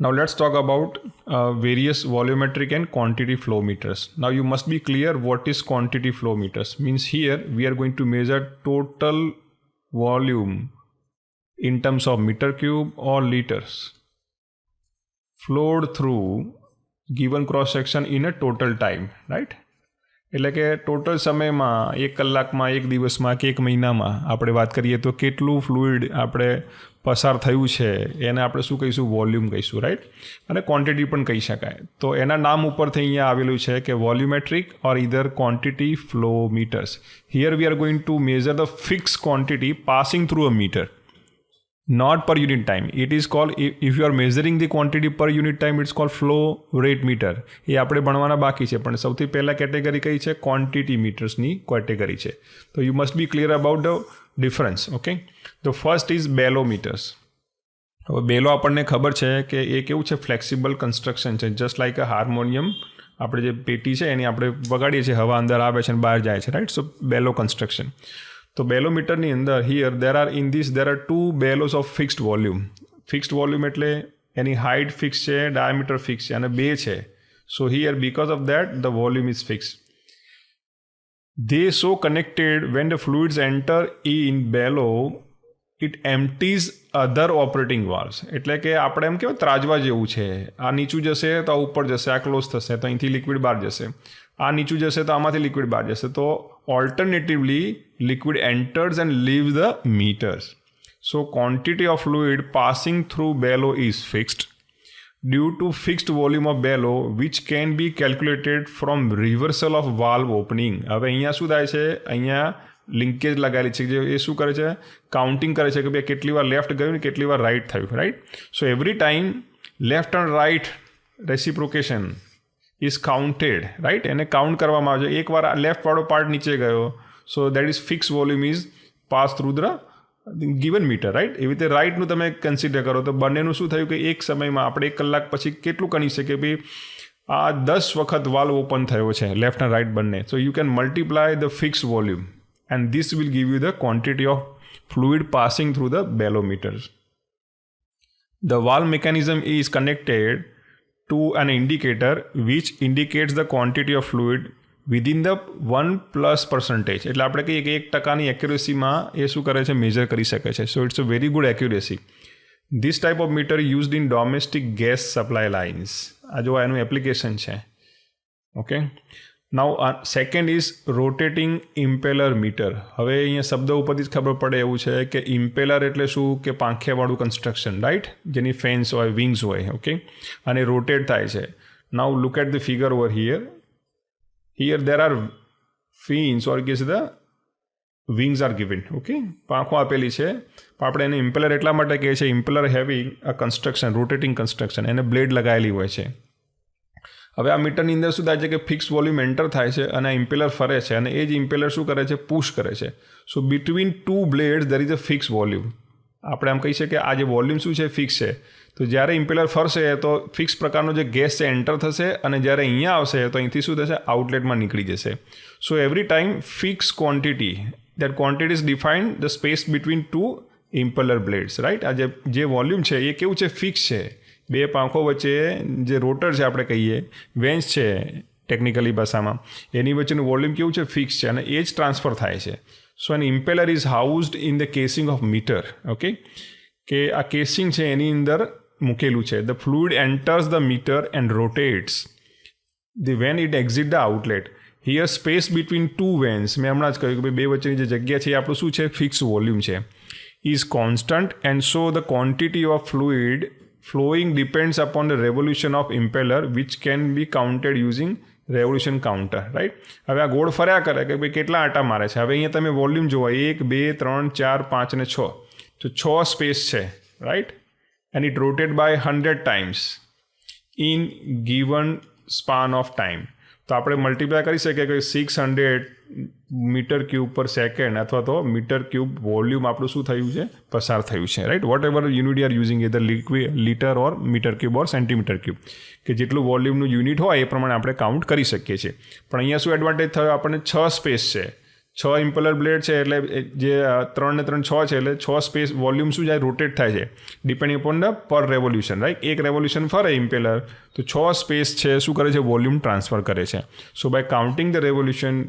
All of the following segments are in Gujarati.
Now let's talk about various volumetric and quantity flow meters. Now you must be clear what is quantity flow meters. Means here we are going to measure total volume in terms of meter cube or liters flowed through given cross section in a total time, right? એટલે કે ટોટલ સમયમાં 1 કલાકમાં 1 દિવસમાં કે 1 મહિનામાં આપણે વાત કરીએ તો કેટલું ફ્લુઇડ આપણે પસાર થયું છે એને આપણે શું કહીશું વોલ્યુમ કહીશું, રાઈટ? અને ક્વોન્ટિટી પણ કહી શકાય. તો એના નામ ઉપરથી અહીંયા આવેલું છે કે volumetric or either quantity flow meters. Here we are going to measure the fix quantity passing through a meter, not per unit time. It is called, if you are measuring the quantity per unit time, it's called flow rate meter. એ આપણે ભણવાના બાકી છે, પણ સૌથી પહેલા કેટેગરી કઈ છે? ક્વોન્ટિટી મીટર્સની કેટેગરી છે. તો you must be clear about the difference. Okay, તો ફર્સ્ટ ઇઝ બેલોમીટર્સ. હવે બેલો આપણને ખબર છે કે એ કેવું છે? ફ્લેક્સિબલ કન્સ્ટ્રક્શન છે, જસ્ટ લાઇક અ હાર્મોનિયમ. આપણે જે પેટી છે એની આપણે વગાડીએ છીએ, હવા અંદર આવે છે અને બહાર જાય છે, રાઈટ? સો બેલો કન્સ્ટ્રક્શન. તો બેલોમીટરની અંદર here there are two bellows of fixed volume. Fixed volume એટલે એની હાઇટ ફિક્સ છે, ડાયામીટર ફિક્સ છે અને 2 છે. So here because of that the volume is fixed. They so connected when the fluids enter in bellow it empties other operating valves. એટલે કે આપણે એમ કહેવાય ત્રાજવા જેવું છે, આ નીચું જશે તો આ ઉપર જશે, આ ક્લોઝ થશે તો અહીંથી લિક્વિડ બહાર જશે, આ નીચું જશે તો આમાંથી લિક્વિડ બહાર જશે. તો alternatively liquid enters and leaves the meters. So quantity of fluid passing through bellow is fixed due to fixed volume of bellow which can be calculated from reversal of valve opening. હવે અહીંયા શું થાય છે? અહીંયા લિંકેજ લગાવેલી છે જે એ શું કરે છે? કાઉન્ટિંગ કરે છે કે ભાઈ કેટલી વાર લેફ્ટ ગયું ને કેટલી વાર રાઇટ થયું, right? So every time left and right reciprocation is counted, right? એને કાઉન્ટ કરવામાં આવે છે. એકવાર લેફ્ટવાળો પાર્ટ નીચે ગયો, so that is fix volume is pass through the given meter, right? એવી રીતે રાઇટનું તમે કન્સિડર કરો તો બંનેનું શું થયું કે એક સમયમાં આપણે 1 કલાક પછી કેટલું ગણી શકીએ ભાઈ આ 10 વખત વાલ્વ ઓપન થયો છે, લેફ્ટ એન્ડ રાઇટ બંને. So you can multiply the fix volume and this will give you the quantity of fluid passing through the bellometers. The valve mechanism is connected to an indicator which indicates the quantity of fluid within the 1+%. એટલે આપણે કહીએ કે 1% એક્યુરેસીમાં એ શું કરે છે? મેજર કરી શકે છે. So it's a very good accuracy. This type of meter used in domestic gas supply lines. આ જો એનું એપ્લિકેશન છે. Okay, now second is rotating impeller meter. હવે અહીંયા શબ્દ ઉપરથી જ ખબર પડે એવું છે કે ઇમ્પેલર એટલે શું? કે પાંખિયાવાળું કન્સ્ટ્રક્શન, રાઈટ? જેની ફેન્સ હોય, વિંગ્સ હોય, ઓકે, અને રોટેટ થાય છે. Now look at the figure over here. Here there are fins or કે the wings are given, okay, પાંખો આપેલી છે. પણ આપણે એને ઇમ્પેલર એટલા માટે કહીએ છીએ, ઇમ્પેલર હેવી અ કન્સ્ટ્રક્શન, રોટેટિંગ કન્સ્ટ્રક્શન, એને બ્લેડ લગાવેલી હોય છે. હવે આ મીટરની અંદર શું થાય છે કે ફિક્સ વોલ્યુમ એન્ટર થાય છે અને આ ઇમ્પેલર ફરે છે અને એ જ ઇમ્પેલર શું કરે છે? પુશ કરે છે. So between 2 blades there is a fix volume. આપણે આમ કહી શકીએ કે આ જે વોલ્યુમ શું છે? ફિક્સ છે. તો જ્યારે ઇમ્પેલર ફરશે તો ફિક્સ પ્રકારનો જે ગેસ છે એન્ટર થશે અને જ્યારે અહીંયા આવશે તો અહીંથી શું થશે? આઉટલેટમાં નીકળી જશે. So every time fix quantity, that quantity is defined the space between 2 impeller blades, right? આ જે વોલ્યુમ છે એ કેવું છે? ફિક્સ છે. 2 પાંખો વચ્ચે જે રોટર છે, આપણે કહીએ વેન્સ છે ટેકનિકલી ભાષામાં, એની વચ્ચેનું વોલ્યુમ કેવું છે? ફિક્સ છે અને એ જ ટ્રાન્સફર થાય છે. So an impeller is housed in the casing of meter. Okay, કે આ કેસિંગ છે એની અંદર મૂકેલું છે. The fluid enters the meter and rotates the vane it exit the outlet. Here space between 2 vanes, મેં હમણાં જ કહ્યું કે ભાઈ 2 વચ્ચેની જે જગ્યા છે એ આપણું શું છે? ફિક્સ વોલ્યુમ છે. Is constant and so the quantity of fluid flowing depends upon the revolution of impeller which can be counted using revolution counter, right? હવે આ ગોળ ફર્યા કરે કે ભાઈ કેટલા આટા મારે છે. હવે અહીંયા તમે વોલ્યુમ જુઓ 1 2 3 4 5 અને 6, તો 6 સ્પેસ છે, right? and it rotate by 100 times in given span of time. તો આપણે મલ્ટીપ્લાય કરી શકીએ કે 600 મીટર ક્યુબ પર સેકન્ડ અથવા તો મીટર ક્યુબ વોલ્યુમ આપણું શું થયું છે? પસાર થયું છે, right? Whatever unit are using either litre or metre cube or centimetre cube, કે જેટલું વોલ્યુમનું યુનિટ હોય એ પ્રમાણે આપણે કાઉન્ટ કરી શકીએ છીએ. પણ અહીંયા શું એડવાન્ટેજ થયો? આપણને 6 સ્પેસ છે, 6 ઇમ્પેલર બ્લેડ છે એટલે જે 3 ને 3 6 છે એટલે 6 સ્પેસ વોલ્યુમ શું જાય રોટેટ થાય છે ડિપેન્ડિંગ અપોન ધ પર રેવોલ્યુશન, રાઈટ. એક રેવોલ્યુશન ફરે ઇમ્પેલર તો 6 સ્પેસ છે શું કરે છે વોલ્યુમ ટ્રાન્સફર કરે છે. So by counting the revolution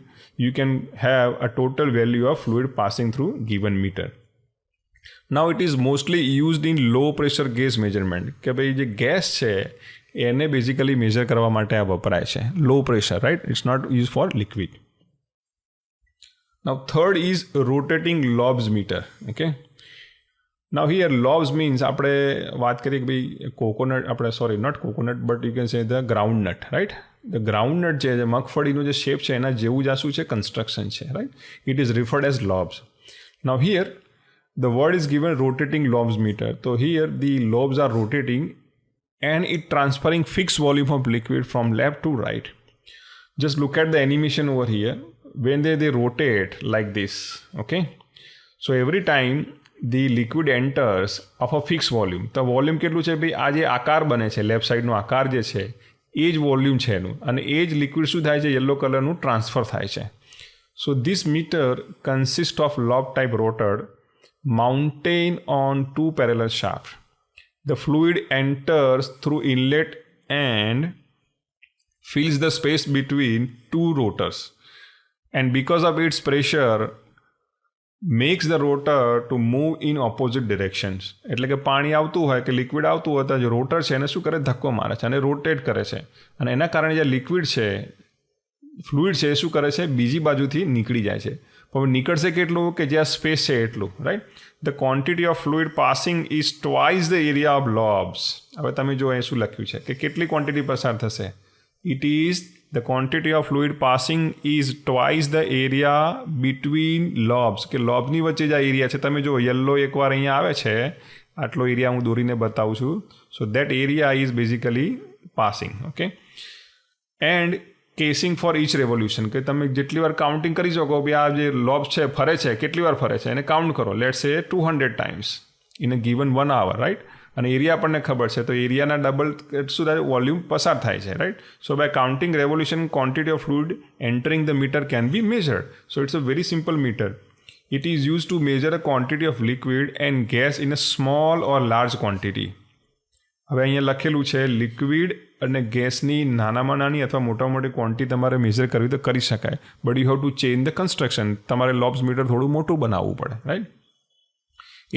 you can have a total value of fluid passing through given meter. Now it is mostly used in low pressure gas measurement કે ભાઈ જે ગેસ છે એને બેઝિકલી મેઝર કરવા માટે આ વપરાય છે low pressure, right. It's not use for liquid. Now third is rotating lobes meter. Okay. Now here lobes means આપણે વાત કરીએ કે ભાઈ કોકોનટ, આપણે sorry not coconut but you can say the groundnut, right. The groundnut છે મગફળીનું જે શેપ છે એના જેવું જ આ શું છે કન્સ્ટ્રક્શન છે, right. It is referred as lobes. Now here the word is given rotating lobes meter. So here the lobes are rotating and it transferring fixed volume of liquid from left to right. Just look at the animation over here. When they rotate like this, okay. So every time the liquid enters of a fixed volume, તો વોલ્યુમ કેટલું છે ભાઈ, આ જે આકાર બને છે લેફ્ટ સાઈડનો આકાર જે છે એ જ વોલ્યુમ છે એનું, અને એ જ લિક્વિડ શું થાય છે યલો કલરનું ટ્રાન્સફર થાય છે. So this meter consist of lobe type rotor mounted on 2 parallel shafts. The fluid enters through inlet and fills the space between 2 rotors, and because of its pressure makes the rotor to move in opposite directions. એટલે કે પાણી આવતું હોય કે લિક્વિડ આવતું હોય તો જે રોટર છે એને શું કરે ધક્કો મારે છે અને રોટેટ કરે છે, અને એના કારણે જે લિક્વિડ છે ફ્લુઇડ છે એ શું કરે છે બીજી બાજુથી નીકળી જાય છે. પણ નીકળશે કેટલું કે જે આ સ્પેસ છે એટલું, right. The quantity of fluid passing is twice the area of lobes. હવે તમે જો અહીં શું લખ્યું છે કે કેટલી ક્વોન્ટિટી પસાર થશે. It is the quantity of fluid passing is twice the area between lobes, કે લોબ્સની વચ્ચે જ આ એરિયા છે. તમે જો યલો એકવાર અહીંયા આવે છે, આટલો એરિયા હું દોરીને બતાવું છું. So that area is basically passing, okay. And casing for each revolution, કે તમે જેટલી વાર કાઉન્ટિંગ કરી શકો ભાઈ આ જે લોબ્સ છે ફરે છે કેટલી વાર ફરે છે એને કાઉન્ટ કરો. લેટ્સ સે 200 times in a given 1 hour, right. અને એરિયા આપણને ખબર છે તો એરિયાના ડબલ શું થાય વોલ્યુમ પસાર થાય છે, right. So by counting revolution quantity of fluid entering the meter can be measured. So it's a very simple meter. It is use to measure a quantity of liquid and gas in a small or large quantity. હવે અહીંયા લખેલું છે લિક્વિડ અને ગેસની નાનામાં નાની અથવા મોટા મોટી ક્વોન્ટિટી તમારે મેઝર કરવી તો કરી શકાય, but you have to change the construction. તમારે લોબ્સ મીટર થોડું મોટું બનાવવું પડે, right.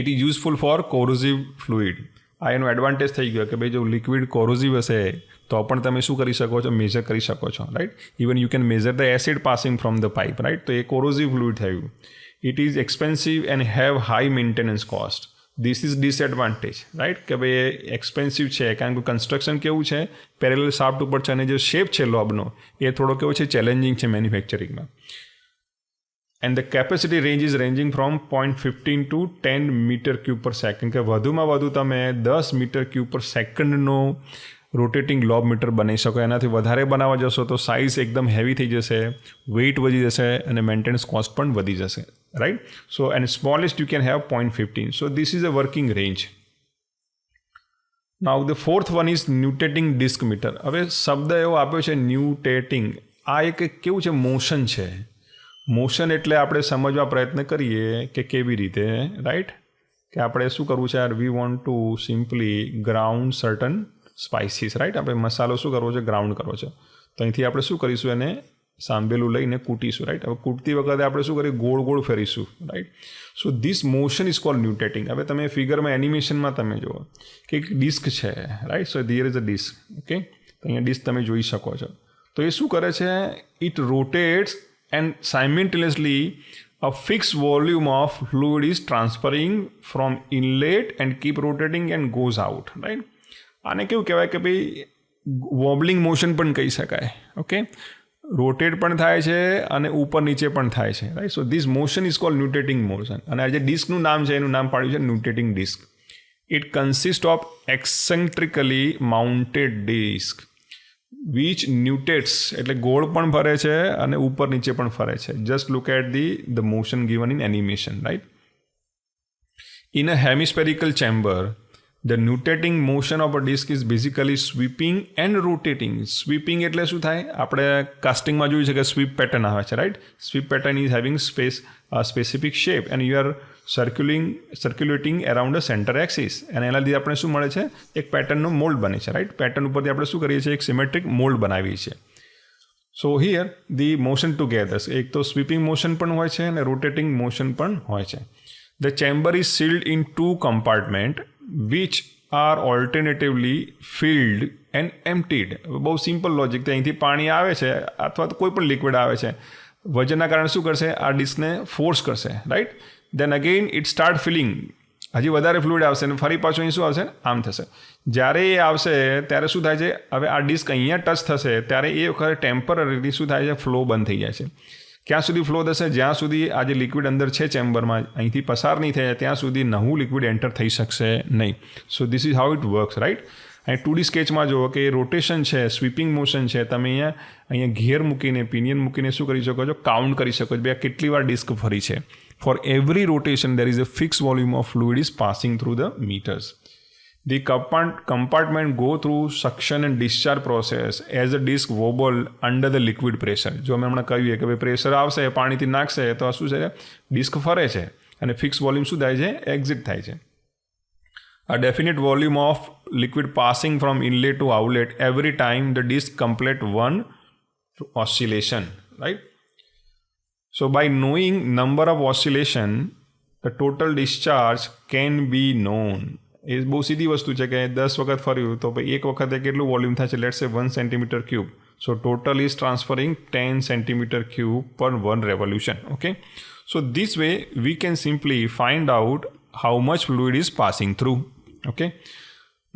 It is useful for corrosive fluid. આ એનો એડવાન્ટેજ થઈ ગયો કે ભાઈ જો લિક્વિડ કોરોઝિવ હશે તો પણ તમે શું કરી શકો છો મેઝર કરી શકો છો, right. Even you can measure the acid passing from the pipe, right. તો એ કોરોઝિવ ફ્લુઇડ થયું. It is expensive and have high maintenance cost. This is disadvantage, right, કે ભાઈ એ એક્સપેન્સિવ છે કારણ કે કન્સ્ટ્રક્શન કેવું છે પેરેલલ શાફ્ટ ઉપર છે અને જે શેપ છે લોબનો એ થોડો કેવો છે ચેલેન્જિંગ છે મેન્યુફેક્ચરિંગમાં. And the capacity range is ranging from 0.15 to 10 metre cube per second, કે વધુમાં વધુ તમે 10 મીટર ક્યુબ પર સેકન્ડનો રોટેટિંગ લોબ મીટર બનાવી શકો. એનાથી વધારે બનાવવા જશો તો સાઇઝ એકદમ હેવી થઈ જશે, વેઇટ વધી જશે અને મેન્ટેનન્સ કોસ્ટ પણ વધી જશે, right. So and smallest you can have 0.15. So this is a working range. Now the fourth one is nutating disc meter. હવે શબ્દ એવો આપ્યો છે ન્યુટેટિંગ. આ એક કેવું છે મોશન છે. મોશન એટલે આપણે સમજવા પ્રયત્ન કરીએ કે કેવી રીતે, રાઈટ. કે આપણે શું કરવું છે યાર, we want to simply ground certain spices, right. આપણે મસાલો શું કરવો છે ગ્રાઉન્ડ કરવો છે. તો અહીંથી આપણે શું કરીશું એને સાંભેલું લઈને કૂટીશું, રાઈટ. હવે કૂટતી વખતે આપણે શું કરીએ ગોળ ગોળ ફેરીશું, right. So this motion is called nutating. હવે તમે ફિગરમાં એનિમેશનમાં તમે જુઓ કે એક ડિસ્ક છે, right. So there is a disc, okay. તો અહીંયા ડિસ્ક તમે જોઈ શકો છો. તો એ શું કરે છે, it રોટેટ્સ and simultaneously a fixed volume of fluid is transferring from inlet and keep rotating and goes out, right. આને કેવું કહેવાય કે ભાઈ વોબલિંગ મોશન પણ કહી શકાય, ઓકે. રોટેટ પણ થાય છે અને ઉપર નીચે પણ થાય છે, right. So this motion is called nutating motion. અને આ જે ડિસ્કનું નામ છે એનું નામ પાડ્યું છે nutating disc. It consist of eccentrically mounted disc which nutates, એટલે ગોળ પણ ફરે છે અને ઉપર નીચે પણ ફરે છે. Just look at the motion given in animation, right. In a hemispherical chamber The nutating motion of a disk is basically sweeping and rotating. Sweeping એટલે શું થાય? આપણે કાસ્ટિંગમાં જોયું છે કે સ્વીપ પેટર્ન આવે છે, right? Sweep pattern is having specific shape and you are circulating around a centre axis. અને એના લીધે આપણે શું મળે છે? એક પેટર્નનો મોલ્ડ બને છે, રાઈટ? પેટર્ન ઉપરથી આપણે શું કરીએ છીએ? એક સિમેટ્રિક મોલ્ડ બનાવીએ છીએ. સો હિયર ધી મોશન ટુગેધર, એક તો સ્વીપિંગ મોશન પણ હોય છે અને રોટેટિંગ મોશન પણ હોય છે. The chamber is sealed in 2 compartments which are alternatively filled and emptied. બહુ સિમ્પલ લોજિક. તો અહીંથી પાણી આવે છે અથવા તો કોઈ પણ લિક્વિડ આવે છે, વજનના કારણે શું કરશે? આ ડિસ્કને ફોર્સ કરશે, right? Then again it start filling. હજી વધારે ફ્લુઇડ આવશે અને ફરી પાછું અહીં શું આવશે? આમ થશે. જ્યારે એ આવશે ત્યારે શું થાય છે? હવે આ ડિસ્ક અહીંયા ટચ થશે ત્યારે એ વખતે ટેમ્પરરીલી શું થાય છે? ફ્લો બંધ થઈ જાય છે. ક્યાં સુધી ફ્લો થશે? જ્યાં સુધી આ જે લિક્વિડ અંદર છે ચેમ્બરમાં અહીંથી પસાર નહીં થાય ત્યાં સુધી નવું લિક્વિડ એન્ટર થઈ શકશે નહીં. સો this is how it works, right? અહીં 2D સ્કેચમાં જુઓ કે રોટેશન છે, સ્વીપિંગ મોશન છે. તમે અહીંયા ઘેર મૂકીને, પિનિયન મૂકીને શું કરી શકો છો? કાઉન્ટ કરી શકો છો ભાઈ આ કેટલી વાર ડિસ્ક ફરી છે. For every rotation there is a fixed volume of fluid is passing through the meters. The compartment go through suction and discharge process as the disc wobble under the liquid pressure. જો અમે હમણાં કહ્યું કે ભાઈ પ્રેશર આવશે, પાણીથી નાખશે તો શું છે? ડિસ્ક ફરે છે અને ફિક્સ વોલ્યુમ શું થાય છે? એક્ઝિટ થાય છે. A definite volume of liquid passing from inlet to outlet every time the disc complete one oscillation, right? So by knowing number of oscillation, the total discharge can be known. એ બહુ સીધી વસ્તુ છે કે 10 વખત ફર્યું તો ભાઈ એક વખતે કેટલું વોલ્યુમ થાય છે? લેટ્સ સે 1 centimeter cube. So total is transferring 10 centimeter cube per one revolution. Okay. So this way we can simply find out how much fluid is passing through. Okay.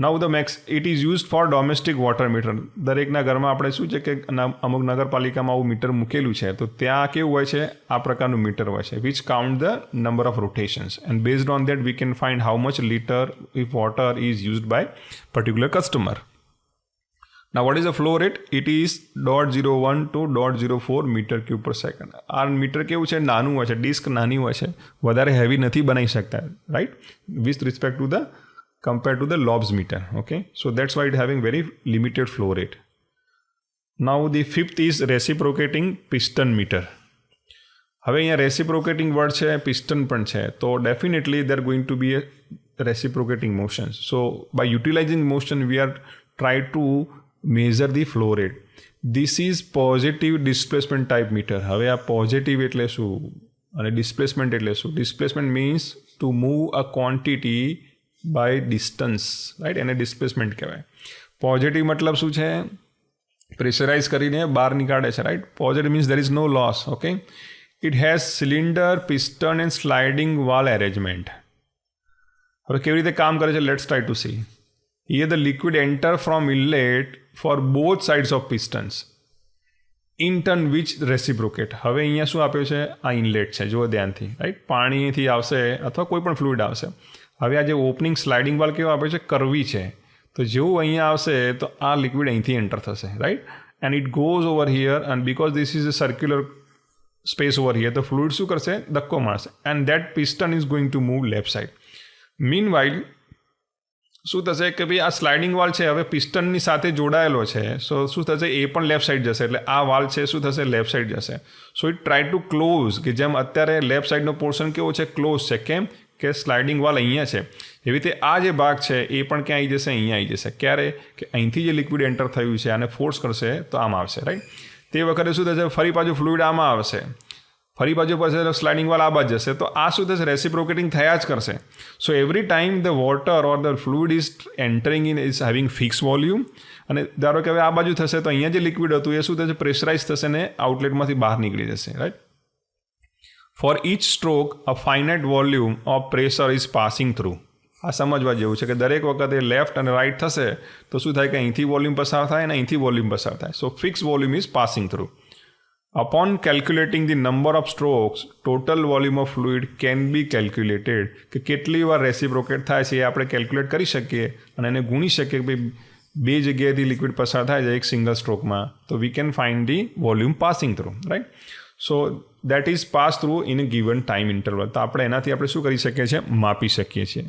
Now the max, it is used for domestic water meter. દરેકના ઘરમાં આપણે શું છે કે અમુક નગરપાલિકામાં આવું મીટર મૂકેલું છે તો ત્યાં કેવું હોય છે? આ પ્રકારનું મીટર હોય છે which count the number of rotations and based on that we can find how much liter if water is used by particular customer. Now what is the flow rate? It is 0.01 to 0.04 meter cube per second. આ મીટર કેવું છે? નાનું હોય છે, ડિસ્ક નાની હોય છે, વધારે હેવી નથી બનાવી શકતા, right? with respect to the compared to the Lobs meter. Okay, so that's why it's having very limited flow rate. Now the fifth is reciprocating piston meter. હવે અહીંયા reciprocating word છે, piston પણ છે, તો definitely there are going to be a reciprocating motions. So by utilizing motion we are try to measure the flow rate. This is positive displacement type meter. હવે આ positive એટલે શું અને displacement એટલે શું? Displacement means to move a quantity by distance, right? એને ડિસ્પ્લેસમેન્ટ કહેવાય. પોઝિટિવ મતલબ શું છે? પ્રેશરાઇઝ કરીને બહાર નીકાળે છે, right? Positive means there is no loss. Okay, it has cylinder, piston and sliding valve arrangement. હવે કેવી રીતે કામ કરે છે? Let's try to C. Here the liquid enter from inlet for both sides of pistons in turn which reciprocate. હવે અહીંયા શું આપ્યું છે? આ ઇનલેટ છે, જુઓ ધ્યાનથી, રાઈટ? પાણીથી આવશે અથવા કોઈ પણ ફ્લુઇડ આવશે. હવે આ જે ઓપનિંગ સ્લાઇડિંગ વાલ્વ કેવો આપે છે? કરવી છે. તો જેવું અહીંયા આવશે તો આ લિક્વિડ અહીંથી એન્ટર થશે, right? And it goes over here and because this is a circular space over here તો ફ્લુઇડ શું કરશે? ધક્કો મારશે and that piston is going to move left side. Mean while શું થશે કે ભાઈ આ સ્લાઇડિંગ વાલ્વ છે હવે પિસ્ટનની સાથે જોડાયેલો છે, સો શું થશે? એ પણ લેફ્ટ સાઇડ જશે એટલે આ વાલ્વ છે શું થશે? લેફ્ટ સાઇડ જશે. So it try to close, કે જેમ અત્યારે લેફ્ટ સાઇડનો પોર્શન કેવો છે? ક્લોઝ છે. કેમ કે સ્લાઇડિંગ વાલ્વ અહીંયા છે. એવી રીતે આ જે ભાગ છે એ પણ ક્યાં આવી જશે? અહીંયા આવી જશે. ક્યારે? કે અહીંથી જે લિક્વિડ એન્ટર થયું છે આને ફોર્સ કરશે તો આમ આવશે, રાઈટ? તે વખતે શું થશે? ફરી પાછું ફ્લુઇડ આમાં આવશે, ફરી પાછું પછી સ્લાઇડિંગ વાલ્વ આ બાજુ જશે તો આ શું થશે? રેસિપ્રોકેટિંગ થયા જ કરશે. સો every time the water or the fluid is entering in is having fix volume. અને ધારો કે હવે આ બાજુ થશે તો અહીંયા જે લિક્વિડ હતું એ શું થશે? પ્રેશરાઇઝ થશે ને આઉટલેટમાંથી બહાર નીકળી જશે, right? For each stroke, a finite volume of pressure is passing through. આ સમજવા જેવું છે કે દરેક વખતે લેફ્ટ અને રાઇટ થશે તો શું થાય? કે અહીંથી વોલ્યુમ પસાર થાય અને અહીંથી વોલ્યુમ પસાર થાય. So fix volume is passing through. Upon calculating the number of strokes, total volume of fluid can be calculated. કે કેટલી વાર રેસિપ્રોકેટ થાય છે એ આપણે કેલ્ક્યુલેટ કરી શકીએ અને એને ગુણી શકીએ કે ભાઈ બે જગ્યાએથી લિક્વિડ પસાર થાય છે એક સિંગલ સ્ટ્રોકમાં તો we can find the volume passing through, right? So that is pass through in a given time interval. તો આપણે એનાથી આપણે શું કરી શકીએ છીએ? માપી શકીએ છીએ.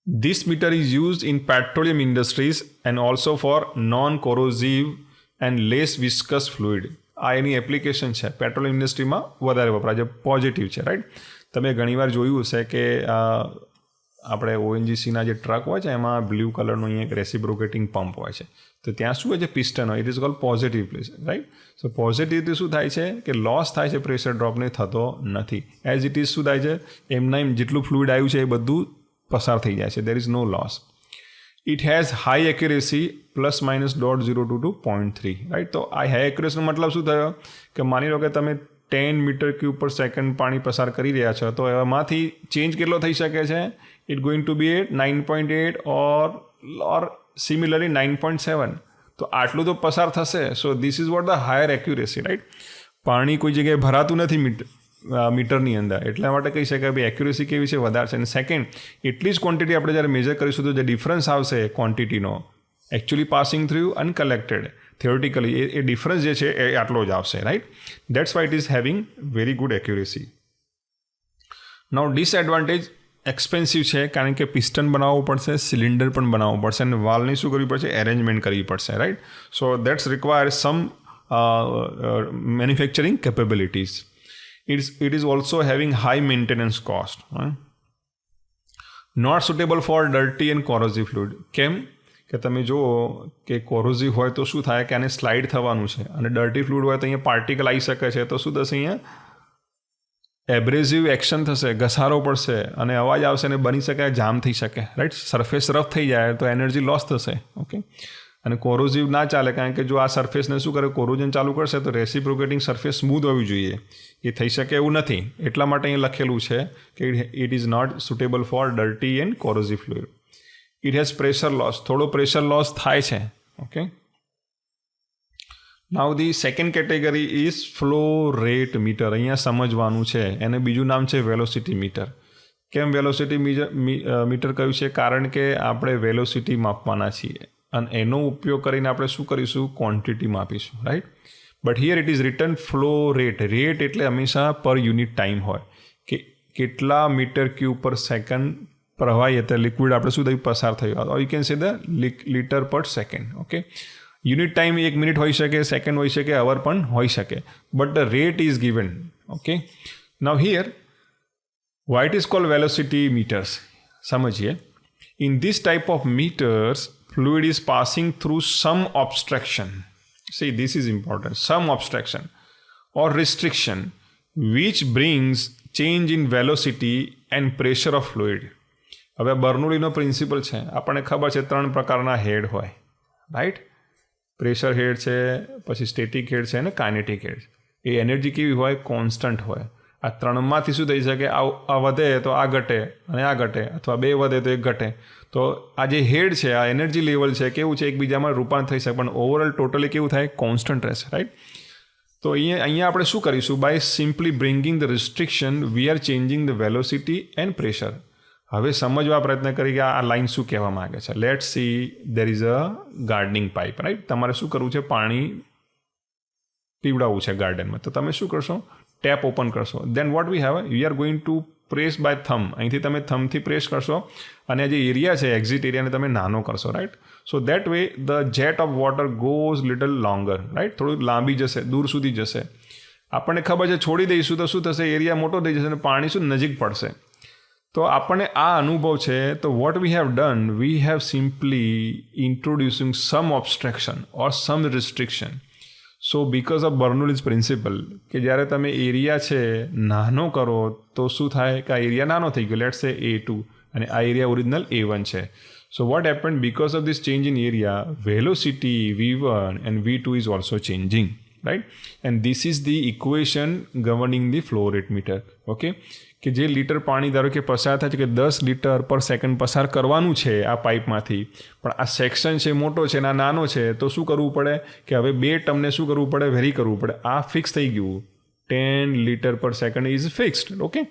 This meter is used in petroleum industries and also for non-corrosive and less viscous fluid. આ એની એપ્લિકેશન છે પેટ્રોલિયમ ઇન્ડસ્ટ્રીમાં વધારે વપરાય છે, પોઝિટિવ છે, રાઈટ. તમે ઘણીવાર જોયું હશે કે આપણે ઓએનજીસીના જે ટ્રક હોય છે એમાં બ્લુ કલરનું અહીંયા એક રેસિપ્રોકેટિંગ પંપ હોય છે, તો ત્યાં શું હોય છે, પિસ્ટન હોય, it is called positive pressure, right. So પોઝિટિવથી શું થાય છે કે લોસ થાય છે, પ્રેશર ડ્રોપને થતો નથી. એઝ ઇટ ઇઝ શું થાય છે, એમના એમ જેટલું ફ્લુઇડ આવ્યું છે એ બધું પસાર થઈ જાય છે, there is no loss. It has high accuracy ±0.02 to 0.3, right. તો આ હાઈ એક્યુરેસીનો મતલબ શું થયો કે માની લો કે તમે 10 મીટર ક્યુબ પર સેકન્ડ પાણી પસાર કરી રહ્યા છો, તો એમાંથી ચેન્જ કેટલો થઈ શકે છે, it going to be 9.8 or similarly 9.7. તો આટલું તો પસાર થશે. So this is what the higher accuracy, right. પાણી કોઈ જગ્યાએ ભરાતું નથી મીટરની અંદર, એટલા માટે કહી શકાય ભાઈ એક્યુરેસી કેવી છે, વધારે છે. અને સેકન્ડ, એટલી જ ક્વોન્ટિટી આપણે જ્યારે મેજર કરીશું તો જે ડિફરન્સ આવશે ક્વોન્ટિટીનો એકચ્યુઅલી પાસિંગ થ્રુ અને કલેક્ટેડ થિયોરિટિકલી એ ડિફરન્સ જે છે એ આટલો જ આવશે, right. That's why it is having very good accuracy. Now disadvantage, expensive છે કારણ કે પિસ્ટન બનાવવું પડશે, સિલિન્ડર પણ બનાવવું પડશે અને વાલની શું કરવી પડશે, એરેન્જમેન્ટ કરવી પડશે, right. So that's require some manufacturing capabilities. It is also having high maintenance cost. Not suitable for dirty and corrosive fluid. કેમ કે તમે જુઓ કે કોરોઝિવ હોય તો શું થાય કે આને સ્લાઇડ થવાનું છે, અને ડર્ટી ફ્લુઇડ હોય તો અહીંયા પાર્ટિકલ આવી શકે છે, તો શું થશે, અહીંયા એબ્રેઝિવ એક્શન થશે, ઘસારો પડશે અને અવાજ આવશે અને બની શકે જામ થઈ શકે, રાઈટ. સરફેસ રફ થઈ જાય તો એનર્જી લોસ થશે, ઓકે. અને કોરોઝિવ ના ચાલે કારણ કે જો આ સરફેસને શું કરે, કોરોઝન ચાલુ કરશે તો રેસિપ્રોકેટિંગ સરફેસ સ્મૂથ હોવી જોઈએ, એ થઈ શકે એવું નથી. એટલા માટે અહીં લખેલું છે કે it is not suitable for dirty and corrosive fluid. It has pressure loss, થોડો પ્રેશર લોસ થાય છે, okay. Now the second category is flow rate meter. અહીંયા સમજવાનું છે, એને બીજું નામ છે વેલોસિટી મીટર. કેમ વેલોસિટી મીટર કહ્યું છે, કારણ કે આપણે વેલોસિટી માપવાના છીએ અને એનો ઉપયોગ કરીને આપણે શું કરીશું, ક્વોન્ટિટી માપીશું, right. But here it is return flow rate. Rate એટલે હંમેશા પર યુનિટ ટાઈમ હોય કે કેટલા મીટર ક્યુબ પર સેકન્ડ પ્રવાહી એટલે લિક્વિડ આપણે શું થયું, પસાર થયું. You can say the litre per second, okay. Unit time 1 minute હોઈ શકે, સેકન્ડ હોઈ શકે, અવર પણ હોઈ શકે, but the rate is given, okay. Now here why it is called velocity meters. સમજીએ. In this type of meters fluid is passing through some obstruction. See, this is important. Some obstruction or restriction which brings change in velocity and pressure of fluid. હવે બર્નોલીનો પ્રિન્સિપલ છે, આપણને ખબર છે 3 પ્રકારના હેડ હોય, રાઈટ. પ્રેશર હેડ છે, પછી સ્ટેટિક હેડ છે અને કાઇનેટિક હેડ. એ એનર્જી કેવી હોય, કોન્સ્ટન્ટ હોય. આ 3માંથી શું થઈ શકે, આ વધે તો આ ઘટે અને આ ઘટે, અથવા 2 વધે તો 1 ઘટે. તો આ જે હેડ છે, આ એનર્જી લેવલ છે, કેવું છે, એકબીજામાં રૂપાંતર થઈ શકે, પણ ઓવરઓલ ટોટલી કેવું થાય, કોન્સ્ટન્ટ રહેશે, રાઈટ. તો અહીંયા આપણે શું કરીશું, by simply bringing the restriction we are changing the velocity and pressure. હવે સમજવા પ્રયત્ન કરી કે આ લાઈન શું કહેવા માંગે છે. Let's see there is a gardening pipe, right. તમારે શું કરવું છે, પાણી પીવડાવવું છે ગાર્ડનમાં, તો તમે શું કરશો, ટેપ ઓપન કરશો. Then what we have, we are going to press by thumb. અહીંથી તમે થમથી પ્રેસ કરશો અને જે એરિયા છે એક્ઝિટ એરિયાને તમે નાનો કરશો, right. So that way the jet of water goes little longer, right. થોડું લાંબી જશે, દૂર સુધી જશે. આપણને ખબર છે છોડી દઈશું તો શું થશે, એરિયા મોટો થઈ જશે અને પાણી શું નજીક પડશે. તો આપણને આ અનુભવ છે. તો what we have done, we have simply introducing some obstruction or some restriction. So because of Bernoulli's principle કે જ્યારે તમે એરિયા છે નાનો કરો તો શું થાય કે આ એરિયા નાનો થઈ ગયો, લેટ્સ સે A2 અને આ એરિયા ઓરિજિનલ A1 છે. So what happen, because of this change in area velocity V1 and V2 is also changing, right. And this is the equation governing the flow rate meter, okay. કે જે લીટર પાણી ધારો કે પસાર થાય છે કે 10 લીટર પર સેકન્ડ પસાર કરવાનું છે આ પાઇપમાંથી, પણ આ સેક્શન છે મોટો છે અને આ નાનો છે, તો શું કરવું પડે કે હવે 2 ટર્મને શું કરવું પડે, વેરી કરવું પડે. આ ફિક્સ થઈ ગયું, 10 litre per second is fixed, okay.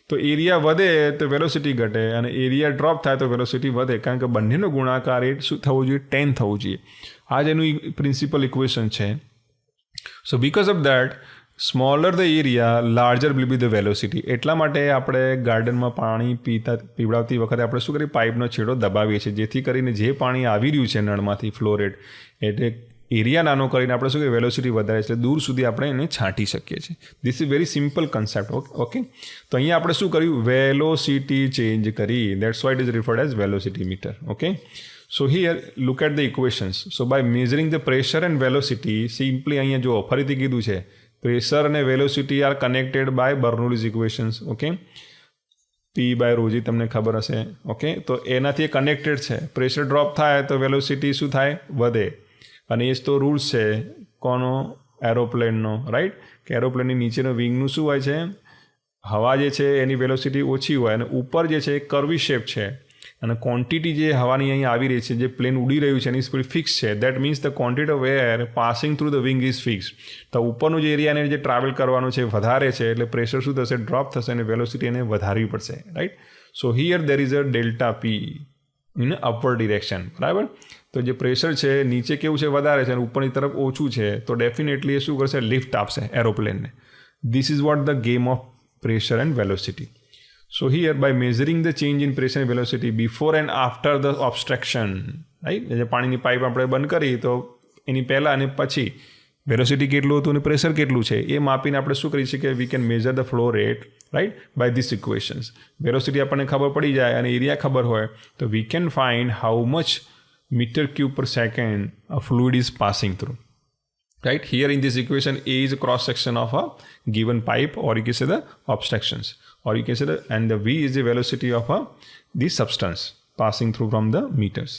તો એરિયા વધે તો વેલોસિટી ઘટે અને એરિયા ડ્રોપ થાય તો વેલોસિટી વધે, કારણ કે બંનેનો ગુણાકાર એ શું થવું જોઈએ, 10 થવું જોઈએ. આ જ એનું પ્રિન્સિપલ ઇક્વેશન છે. સો because of that smaller the area larger will be the velocity. એટલા માટે આપણે ગાર્ડનમાં પાણી પીવડાવતી વખતે આપણે શું કરીએ, પાઇપનો છેડો દબાવીએ છીએ, જેથી કરીને જે પાણી આવી રહ્યું છે નળમાંથી ફ્લો રેટ, એટલે એરિયા નાનો કરીને આપણે શું કરીએ, વેલોસિટી વધારે એટલે દૂર સુધી આપણે એને છાંટી શકીએ છીએ. This is very simple concept. Okay, તો અહીંયા આપણે શું કર્યું, વેલોસિટી ચેન્જ કરી. That's why it is referred as velocity meter. Okay, so here look at the equations. So by measuring the pressure and velocity, simply અહીંયા જો ફરીથી કીધું છે, પ્રેશર અને velocity are connected by Bernoulli's equations. Okay, P by rho g તમને ખબર હશે. ઓકે, તો એનાથી કનેક્ટેડ છે. પ્રેશર ડ્રોપ થાય તો વેલોસિટી શું થાય, વધે. અને એ જ તો રૂલ્સ છે કોનો, એરોપ્લેનનો, રાઈટ? કે એરોપ્લેનની નીચેનો વિંગનું શું હોય છે, હવા જે છે એની વેલોસિટી ઓછી હોય અને ઉપર જે છે એ કર્વી શેપ છે, અને ક્વોન્ટિટી જે હવાની અહીં આવી રહી છે, જે પ્લેન ઉડી રહ્યું છે એની સ્પીડ ફિક્સ છે. That means the quantity of air passing through the wing is fix. તો ઉપરનું જે એરિયાને જે ટ્રાવેલ કરવાનું છે વધારે છે, એટલે પ્રેશર શું થશે, ડ્રોપ થશે અને વેલોસિટી એને વધારવી પડશે, right? So here there is a delta P in upward direction. બરાબર? તો જે પ્રેશર છે નીચે કેવું છે, વધારે છે, અને ઉપરની તરફ ઓછું છે, તો ડેફિનેટલી એ શું કરશે, લિફ્ટ આપશે એરોપ્લેનને. This is what the game of pressure and velocity. So here by measuring the change in pressure and velocity before and after the obstruction, right? જે પાણીની પાઇપ આપણે બંધ કરી તો એની પહેલાં અને પછી વેલોસિટી કેટલું હતું અને પ્રેશર કેટલું છે એ માપીને આપણે શું કરી શકીએ, we can measure the flow rate, right, by this equations. Velocity આપણને ખબર પડી જાય અને એરિયા ખબર હોય તો we can find how much meter cube per second a fluid is passing through. Right, here in this equation, A is a cross section of a given pipe, or you can say the obstructions, or you can say and the V is the velocity of the substance passing through from the meters.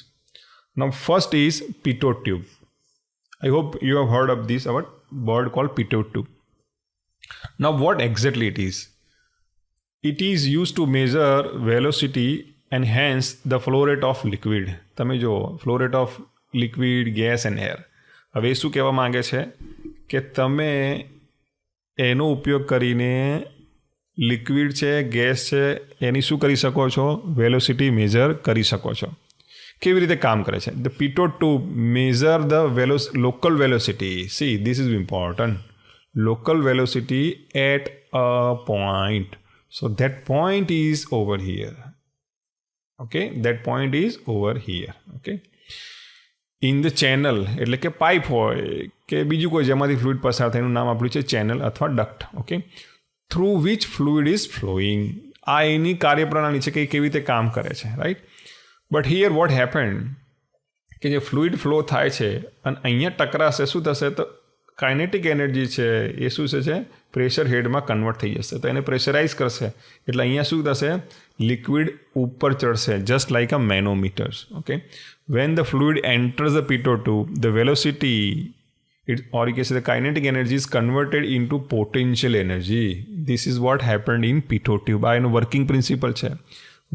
Now first is pitot tube. I hope you have heard of this word called pitot tube. Now what exactly it is? It is used to measure velocity and hence the flow rate of liquid. તમે જો flow rate of liquid, gas and air. હવે શું કહેવા માંગે છે કે તમે એનો ઉપયોગ કરીને લિક્વિડ છે, ગેસ છે, એની શું કરી શકો છો, વેલોસિટી મેજર કરી શકો છો. કેવી રીતે કામ કરે છે? The pitot tube measure the local velocity. See, this is important. Local velocity at a point. So that point is over here. Okay, that point is over here. Okay, in the channel એટલે કે પાઇપ હોય કે બીજું કોઈ જેમાંથી ફ્લુઇડ પસાર થાય, એનું નામ આપણું છે ચેનલ અથવા duct. Okay, through which fluid is flowing. આ એની કાર્યપ્રણાલી છે કે એ કેવી રીતે કામ કરે છે, right? But here vote happened કે જે ફ્લુઇડ ફ્લો થાય છે અને અહીંયા ટકરાશે, શું થશે, તો કાઇનેટિક એનર્જી છે એ શું છે, પ્રેશર હેડમાં કન્વર્ટ થઈ જશે. તો એને પ્રેશરાઇઝ કરશે એટલે અહીંયા શું થશે, લિક્વિડ ઉપર ચડશે, just like a manometers. Okay, when the fluid enters the pitot tube, the velocity, or you can say the kinetic energy is converted into potential energy. This is what happened in pitot tube. આ એનું વર્કિંગ પ્રિન્સિપલ છે.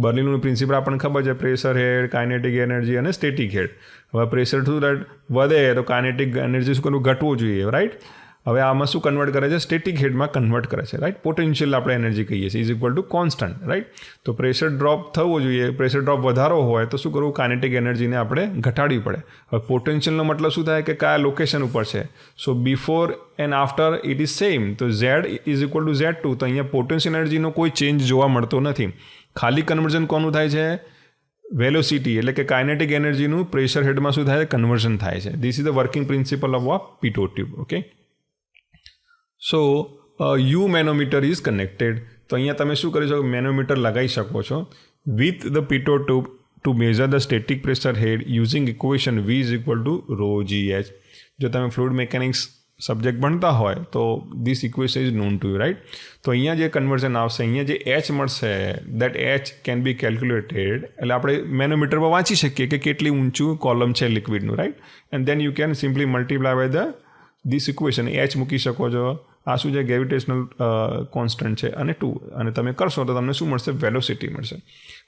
બર્નોલીનું પ્રિન્સિપલ આપણને ખબર છે, પ્રેશર હેડ, કાઇનેટિક એનર્જી અને સ્ટેટિક હેડ. હવે પ્રેશર શું વધે તો કાઇનેટિક એનર્જી શું કરવું, ઘટવું જોઈએ, રાઈટ? હવે આમાં શું કન્વર્ટ કરે છે, સ્ટેટિક હેડમાં કન્વર્ટ કરે છે, રાઈટ? પોટેન્શિયલ આપણે એનર્જી કહીએ છીએ, is equal two constant, right? તો પ્રેશર ડ્રોપ થવો જોઈએ, પ્રેશર ડ્રોપ વધારો હોય તો શું કરવું, કાઇનેટિક એનર્જીને આપણે ઘટાડવી પડે. હવે પોટેન્શિયલનો મતલબ શું થાય કે કયા લોકેશન ઉપર છે. So before and after it is same. તો Z is equal to Z2. તો અહીંયા પોટેન્શિયલ એનર્જીનો કોઈ ચેન્જ જોવા મળતો નથી. ખાલી કન્વર્ઝન કોનું થાય છે, વેલોસિટી એટલે કે કાઇનેટિક એનર્જીનું પ્રેશર હેડમાં શું થાય, કન્વર્ઝન થાય છે. This is the working principle of a pitot tube. Okay, so you manometer is connected. તો અહીંયા તમે શું કરી શકો, મેનોમીટર લગાવી શકો છો with the pitot tube to measure the static pressure head using equation V is equal to rho GH. જો તમે ફ્લુઇડ મિકેનિક્સ સબ્જેક્ટ ભણતા હોય તો this equation is known to you, right? તો અહીંયા જે કન્વર્ઝન આવશે, અહીંયા જે H મળશે, that H can be calculated. એટલે આપણે મેનોમીટરમાં વાંચી શકીએ કે કેટલી ઊંચું કોલમ છે લિક્વિડનું, right? And then you can simply multiply by the this equation. H મૂકી શકો છો, આ શું છે, ગ્રેવિટેશનલ કોન્સ્ટન્ટ છે, અને 2, અને તમે કરશો તો તમને શું મળશે, વેલોસિટી મળશે.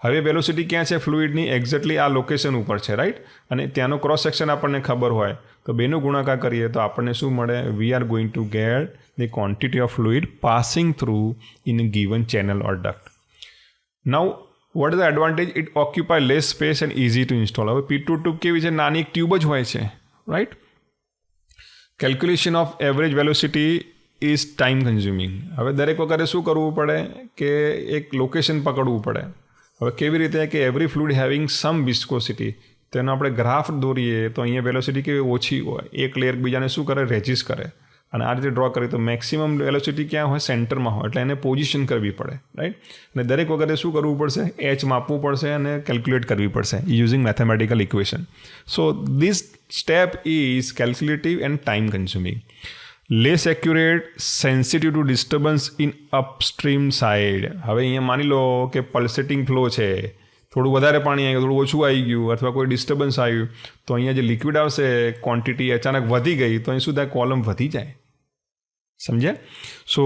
હવે વેલોસિટી ક્યાં છે ફ્લુઇડની, એક્ઝેક્ટલી આ લોકેશન ઉપર છે, રાઈટ? અને ત્યાંનો ક્રોસ સેક્શન આપણને ખબર હોય તો બેનો ગુણાકાર કરીએ તો આપણને શું મળે, we are going to get the quantity of fluid passing through in a given channel or duct. Now what is the advantage, it occupy less space and easy to install. હવે પિટોટ ટ્યુબ કેવી છે, નાની એક ટ્યુબ જ હોય છે, right? Calculation of average velocity is time consuming. હવે દરેક વખતે શું કરવું પડે કે એક લોકેશન પકડવું પડે. હવે કેવી રીતે કે એવરી ફ્લુઇડ હેવિંગ સમ વિસ્કોસિટી, તેનો આપણે ગ્રાફ દોરીએ તો અહીંયા વેલોસિટી કેવી ઓછી હોય, એક લેયર બીજાને શું કરે, રેજિસ્ટ કરે. અને આ રીતે ડ્રો કરીએ તો મેક્સિમમ વેલોસિટી ક્યાં હોય, સેન્ટરમાં હોય, એટલે એને પોઝિશન કરવી પડે, રાઈટ. અને દરેક વખતે શું કરવું પડશે, એચ માપવું પડશે અને કેલ્ક્યુલેટ કરવી પડશે using mathematical equation. So this step is calculative and time consuming. Less accurate, sensitive to disturbance in upstream side. હવે અહીંયા માની લો કે પલ્સેટિંગ ફ્લો છે, થોડું વધારે પાણી આવી ગયું, થોડું ઓછું આવી ગયું, અથવા કોઈ ડિસ્ટર્બન્સ આવ્યું, તો અહીંયા જે લિક્વિડ આવશે ક્વોન્ટિટી અચાનક વધી ગઈ, તો અહીં શું થાય, કોલમ વધી જાય. સમજ્યા? સો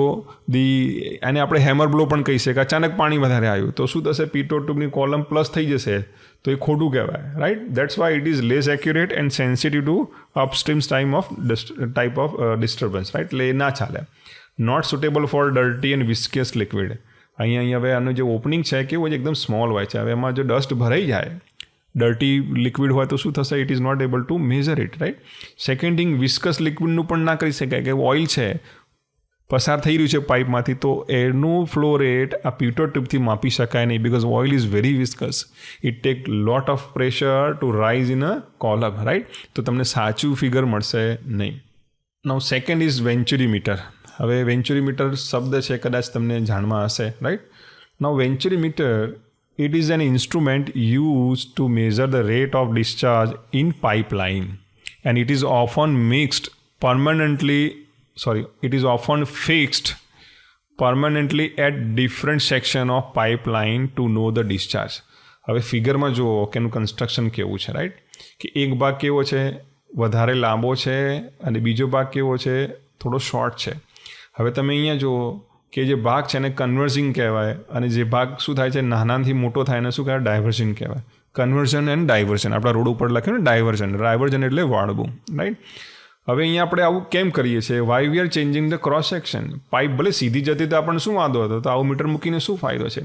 આને આપણે હેમર બ્લો પણ કહી શકીએ કે અચાનક પાણી વધારે આવ્યું તો શું થશે, પીટોટ્યુબની કોલમ પ્લસ થઈ જશે, તો એ ખોટું કહેવાય, right. That's why it is less accurate and sensitive to upstream type of disturbance, right. એટલે એ ના ચાલે. Not suitable for dirty and viscous liquid. અહીંયા હવે આનું જે ઓપનિંગ છે કેવું છે, એકદમ સ્મોલ હોય છે. હવે એમાં જો ડસ્ટ ભરાઈ જાય, ડર્ટી લિક્વિડ હોય તો શું થશે, it is not able to measure it, right. Second thing, viscous લિક્વિડનું પણ ના કરી શકાય કે ઓઇલ છે પસાર થઈ રહ્યું છે પાઇપમાંથી, તો એનું ફ્લો રેટ આ પીટોટ્યુબથી માપી શકાય નહીં, because oil is very viscous. It take lot of pressure to rise in a column, right. તો તમને સાચું ફિગર મળશે નહીં. Now second is venturimeter. હવે વેન્ચુરીમીટર શબ્દ છે, કદાચ તમને જાણમાં હશે, right. Now venturimeter, it is an instrument used to measure the rate of discharge in pipeline, and it is often fixed permanently at different section of pipeline to know the discharge. હવે ફિગરમાં જુઓ કે એનું કન્સ્ટ્રક્શન કેવું છે, રાઈટ. કે એક ભાગ કેવો છે, વધારે લાંબો છે, અને બીજો ભાગ કેવો છે, થોડો શોર્ટ છે. હવે તમે અહીંયા જુઓ કે જે ભાગ છે એને કન્વર્ઝિંગ કહેવાય, અને જે ભાગ શું થાય છે, નાનાથી મોટો થાય એને શું કહેવાય, ડાયવર્ઝન કહેવાય. કન્વર્ઝન એન્ડ ડાયવર્ઝન, આપણા રોડ ઉપર લખ્યું ને ડાયવર્ઝન એટલે વાળવું, રાઈટ. હવે અહીંયા આપણે આવું કેમ કરીએ છીએ, why we are changing the cross section. Pipe ભલે સીધી જતી તો આપણને શું વાંધો હતો, તો આવું મીટર મૂકીને શું ફાયદો છે.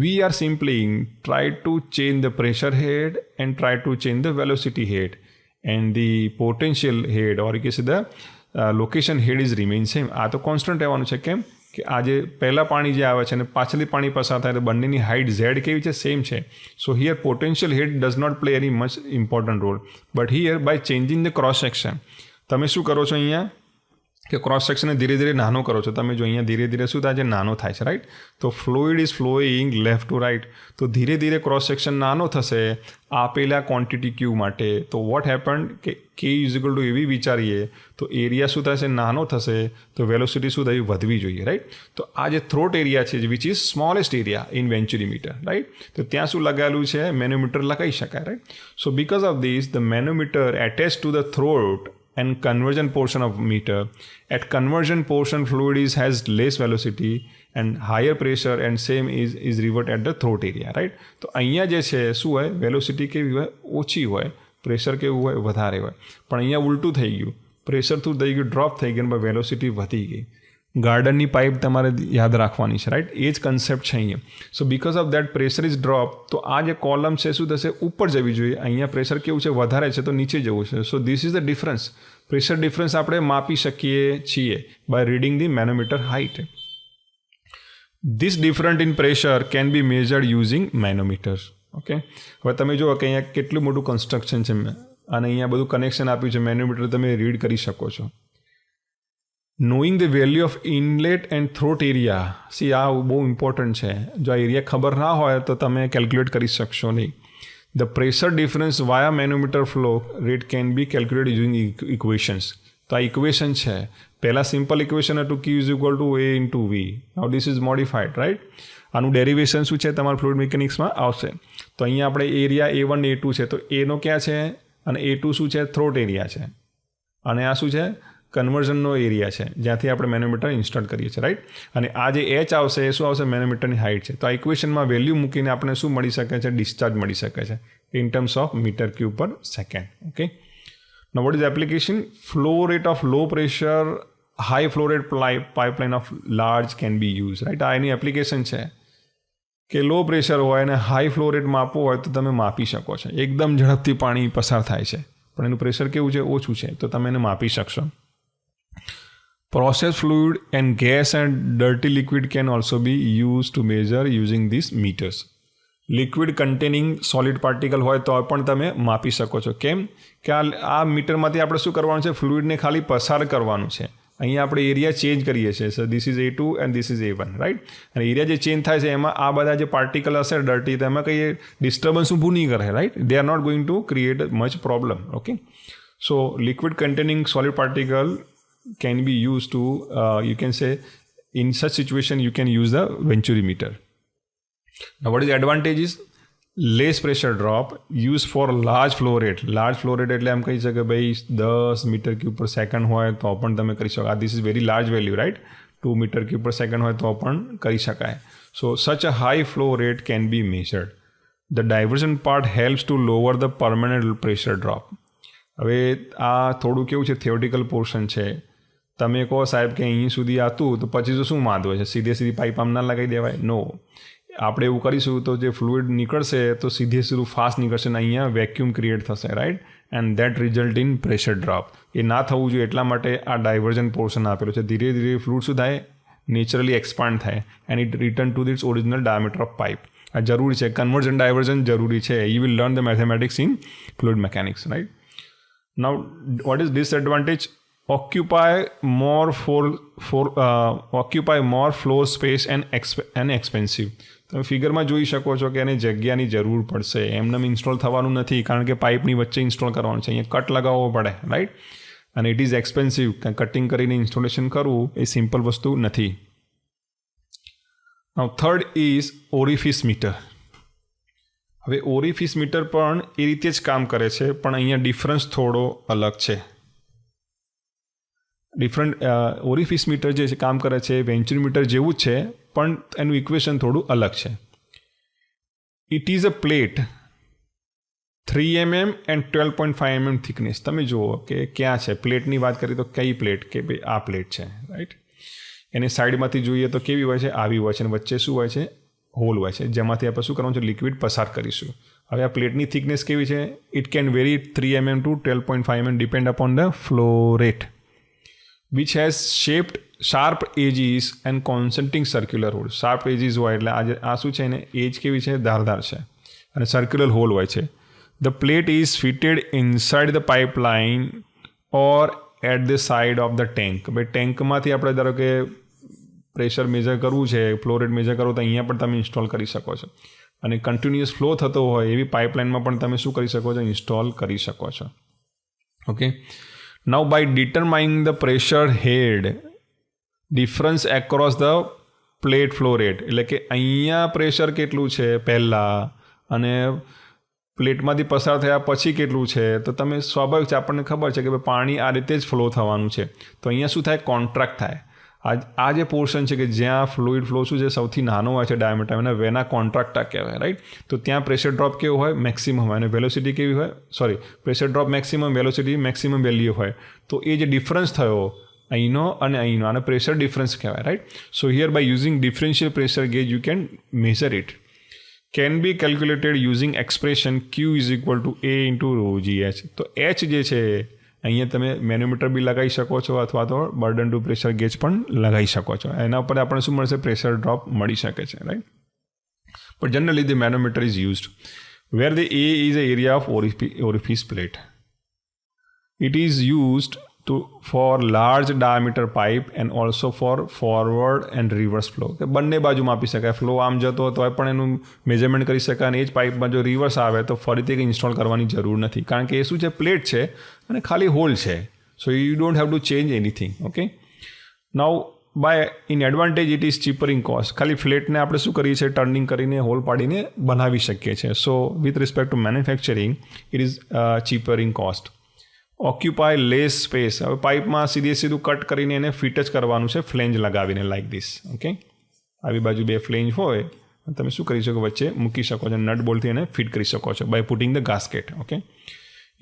We are simply try to change the pressure head and try to change the velocity head and the potential head, or કે the location head is remain same. આ તો કોન્સ્ટન્ટ રહેવાનું છે. કેમ કે આ જે પહેલાં પાણી જે આવે છે અને પાછળથી પાણી પસાર થાય તો બંનેની હાઇટ ઝેડ કેવી છે, સેમ છે. So here potential head does not play any much important role, but here by changing the cross section તમે શું કરો છો અહીંયા કે ક્રોસ સેક્શનને ધીરે ધીરે નાનો કરો છો. તમે જો અહીંયા ધીરે ધીરે શું થાય છે, નાનો થાય છે, રાઈટ. તો fluid is flowing left to right, તો ધીરે ધીરે ક્રોસ સેક્શન નાનો થશે આપેલા ક્વોન્ટિટી ક્યુ માટે. તો વોટ હેપન કે કે ઇઝ ઇક્વલ ટુ એવી વિચારીએ તો એરિયા શું થશે, નાનો થશે, તો વેલોસિટી શું થવી, વધવી જોઈએ, રાઈટ. તો આ જે થ્રોટ એરિયા છે, which is smallest area in venturimeter, right. તો ત્યાં શું લગાવેલું છે, મેનોમીટર લગાવી શકાય, right. So because of this the manometer attach to the throat and conversion portion of meter. At conversion portion, fluid has less velocity and higher pressure, and same is revert at the throat area, right. તો અહીંયા જે છે શું હોય, વેલોસિટી કેવી હોય, ઓછી હોય, પ્રેશર કેવું હોય, વધારે હોય. પણ અહીંયા ઉલટું થઈ ગયું, પ્રેશર શું થઈ ગયું, ડ્રોપ થઈ ગયું, વેલોસિટી વધી ગઈ. ગાર્ડનની પાઇપ તમારે યાદ રાખવાની છે, રાઈટ. એ જ કન્સેપ્ટ છે અહીંયા. સો because of that pressure is drop, તો આ જે કોલમ છે શું થશે, ઉપર જવી જોઈએ. અહીંયા પ્રેશર કેવું છે, વધારે છે, તો નીચે જવું છે. So this is the difference. Pressure difference આપણે માપી શકીએ છીએ by reading the manometer height. This different in pressure can be measured using manometers. Okay, હવે તમે જુઓ કે અહીંયા કેટલું મોટું કન્સ્ટ્રક્શન છે, અને અહીંયા બધું કનેક્શન આપ્યું છે. મેનોમીટર તમે રીડ કરી શકો છો. Knowing the value of inlet and throat area, see આ બહુ ઇમ્પોર્ટન્ટ છે. જો આ એરિયા ખબર ના હોય તો તમે કેલ્ક્યુલેટ કરી શકશો નહીં. The pressure difference via manometer flow rate can be calculate using equations. તો આ ઇક્વેશન છે. પહેલાં સિમ્પલ ઇક્વેશન હતું Q is equal to A into V. Now this is modified, right. આનું ડેરિવેશન શું છે, તમારા ફ્લુઇડ મિકેનિક્સમાં આવશે. તો અહીંયા આપણે એરિયા A1 A2 છે, તો એનો ક્યાં છે, અને A2 શું છે, થ્રોટ એરિયા છે, અને આ શું છે, કન્વર્ઝનનો એરિયા છે, જ્યાંથી આપણે મેનોમીટર ઇન્સ્ટોલ કરીએ છીએ, રાઈટ. અને આ જે H આવશે એ શું આવશે, મેનોમીટરની હાઇટ છે. તો આ ઇક્વેશનમાં વેલ્યુ મૂકીને આપણે શું મળી શકે છે, ડિસ્ચાર્જ મળી શકે છે in terms of meter cube per second. Okay, now what is application, flow rate of low pressure high flow rate pipeline of large can be use, right. આ એની એપ્લિકેશન છે કે લો પ્રેશર હોય અને હાઈ ફ્લો રેટ માપવો હોય તો તમે માપી શકો છો. એકદમ ઝડપથી પાણી પસાર થાય છે, પણ એનું પ્રેશર કેવું છે, ઓછું છે, તો તમે એને માપી શકશો. Processed fluid and gas and dirty liquid can also be used to measure using these meters. Liquid containing solid particle હોય તો પણ તમે માપી શકો છો. કેમ કે આ મીટરમાંથી આપણે શું કરવાનું છે, ફ્લુઇડને ખાલી પસાર કરવાનું છે. અહીંયા આપણે એરિયા ચેન્જ કરીએ છીએ. સો this is A2 and this is A1, right. અને એરિયા જે ચેન્જ થાય છે એમાં આ બધા જે પાર્ટિકલ હશે ડર્ટી, તો એમાં કંઈ ડિસ્ટર્બન્સ ઊભું નહીં કરે, right. They are not going to create much problem. Okay, so liquid containing solid particle can be used to, you can say, in such situation you can use the Venturi meter. Now what is the advantages? Less pressure drop, used for large flow rate. Large flow rate એટલે એમ કહી શકે ભાઈ 10 મીટર ક્યુબ પર સેકન્ડ હોય તો પણ તમે કરી શકો. This is very large value, right? 2 metre cube per second હોય તો પણ કરી શકાય. So such a high flow rate can be measured. The diversion part helps to lower the permanent pressure drop. હવે આ થોડું કેવું છે, થિયોરિટિકલ પોર્શન છે. તમે કહો સાહેબ કે અહીં સુધી આતું તો પછી તો શું વાંધો છે, સીધી પાઇપ આમ ના લગાવી દેવાય? નો, આપણે એવું કરીશું તો જે ફ્લુઇડ નીકળશે તો સીધું ફાસ્ટ નીકળશે ને અહીંયા વેક્યુમ ક્રિએટ થશે, right. And that result in pressure drop. એ ના થવું જોઈએ એટલા માટે આ ડાયવર્ઝન પોર્શન આપેલું છે. ધીરે ધીરે ફ્લુઇડ શું થાય, નેચરલી એક્સપાન્ડ થાય and it return to its original diameter of pipe. આ જરૂરી છે, કન્વર્ઝન ડાયવર્ઝન જરૂરી છે. You will learn the mathematics in fluid mechanics, right. Now what is disadvantage? occupy more floor space and expensive. તમે ફિગરમાં જોઈ શકો છો કે એને જગ્યાની જરૂર પડશે, એમને ઇન્સ્ટોલ થવાનું નથી કારણ કે પાઇપની વચ્ચે ઇન્સ્ટોલ કરવાનું છે. અહીંયા કટ લગાવવો પડે, રાઈટ. અને ઇટ ઇઝ એક્સપેન્સિવ. કટિંગ કરીને ઇન્સ્ટોલેશન કરવું એ સિમ્પલ વસ્તુ નથી. નાઉ થર્ડ ઇઝ ઓરિફિસ મીટર. હવે ઓરિફિસ મીટર પણ એ રીતે જ કામ કરે છે, પણ અહીંયા ડિફરન્સ થોડો અલગ છે. ઓરિફિસ મીટર જે કામ કરે છે વેન્ચુરી મીટર જેવું જ છે, પણ એનું ઇક્વેશન થોડું અલગ છે. It is a plate 3 mm and 12.5 mm thickness. તમે જુઓ કે ક્યાં છે પ્લેટની વાત કરીએ તો કઈ પ્લેટ, કે ભાઈ આ પ્લેટ છે, રાઈટ. એને સાઈડમાંથી જોઈએ તો કેવી હોય છે, આવી હોય છે, અને વચ્ચે શું હોય છે, હોલ હોય છે, જેમાંથી આપણે શું કરવાનું છે, લિક્વિડ પસાર કરીશું. હવે આ પ્લેટની થિકનેસ કેવી છે? It can vary 3 mm to 12.5 mm depend upon the flow rate. which has shaped sharp edges and concentric circular hole. Sharp edges હોય એટલે આ શું છે, એને એજ કેવી છે, ધારદાર છે, અને સર્ક્યુલર હોલ હોય છે. The plate is fitted inside the pipeline or at the side of the tank. ભાઈ ટેન્કમાંથી આપણે ધારો કે પ્રેશર મેજર કરવું છે, ફ્લો રેટ મેજર કરવું તો અહીંયા પણ તમે ઇન્સ્ટોલ કરી શકો છો. અને કન્ટિન્યુઅસ ફ્લો થતો હોય એવી પાઇપલાઇનમાં પણ તમે શું કરી શકો છો, ઇન્સ્ટોલ કરી શકો છો. Okay, now by determining the pressure head difference across the plate flow rate, એટલે કે અહીંયા પ્રેશર કેટલું છે પહેલાં અને પ્લેટમાંથી પસાર થયા પછી કેટલું છે, તો તમે સ્વાભાવિક છે, આપણને ખબર છે કે ભાઈ પાણી આ રીતે જ ફ્લો થવાનું છે. તો અહીંયા શું થાય, કોન્ટ્રાક્ટ થાય. આ જે પોર્શન છે કે જ્યાં ફ્લુઇડ ફ્લો શું છે સૌથી નાનો હોય છે ડાયામીટર, અને વેના કોન્ટ્રાક્ટા કહેવાય, રાઈટ. તો ત્યાં પ્રેશર ડ્રોપ કેવો હોય, મેક્સિમમ હોય, અને વેલોસિટી કેવી હોય, pressure drop maximum, velocity maximum value હોય. તો એ જે ડિફરન્સ થયો અહીંનો અને અહીંનો, આને પ્રેશર ડિફરન્સ કહેવાય, right. So here by using differential pressure gauge you can measure it. Can be calculated using expression Q is equal to A into ρgh. તો H જે છે અહીંયા તમે મેનોમીટર બી લગાવી શકો છો, અથવા તો બર્ડન ટુ પ્રેશર ગેજ પણ લગાવી શકો છો. એના ઉપર આપણને શું મળશે, પ્રેશર ડ્રોપ મળી શકે છે, right. But generally the manometer is used where the A is a area of orifice plate. It is used for large diameter pipe and also for forward and reverse flow. કે બંને બાજુ માપી શકાય. ફ્લો આમ જતો હોય પણ એનું મેજરમેન્ટ કરી શકાય, અને એ જ પાઇપમાં જો રિવર્સ આવે તો ફરીથી કંઈ ઇન્સ્ટોલ કરવાની જરૂર નથી, કારણ કે એ શું છે, પ્લેટ છે અને ખાલી હોલ છે. So you don't have to change anything. Okay, now by in advantage it is cheaper in cost. ખાલી ફ્લેટને આપણે શું કરીએ છીએ, ટર્નિંગ કરીને હોલ પાડીને બનાવી શકીએ છીએ. So with respect to manufacturing it is cheaper in cost. Occupy less space. હવે પાઇપમાં સીધું કટ કરીને એને ફિટ જ કરવાનું છે, ફ્લેન્જ લગાવીને, લાઇક ધીસ. ઓકે, આવી બાજુ બે ફ્લેન્જ હોય, તમે શું કરી શકો, વચ્ચે મૂકી શકો છો, નટ બોલ્ટથી એને ફિટ કરી શકો છો by putting the gasket. Okay,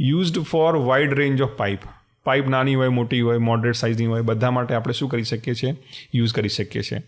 used for wide range of pipe. Pipe નાની હોય, મોટી હોય, મોડરેટ સાઇઝની હોય, બધા માટે આપણે શું કરી શકીએ છીએ, યુઝ કરી શકીએ છીએ.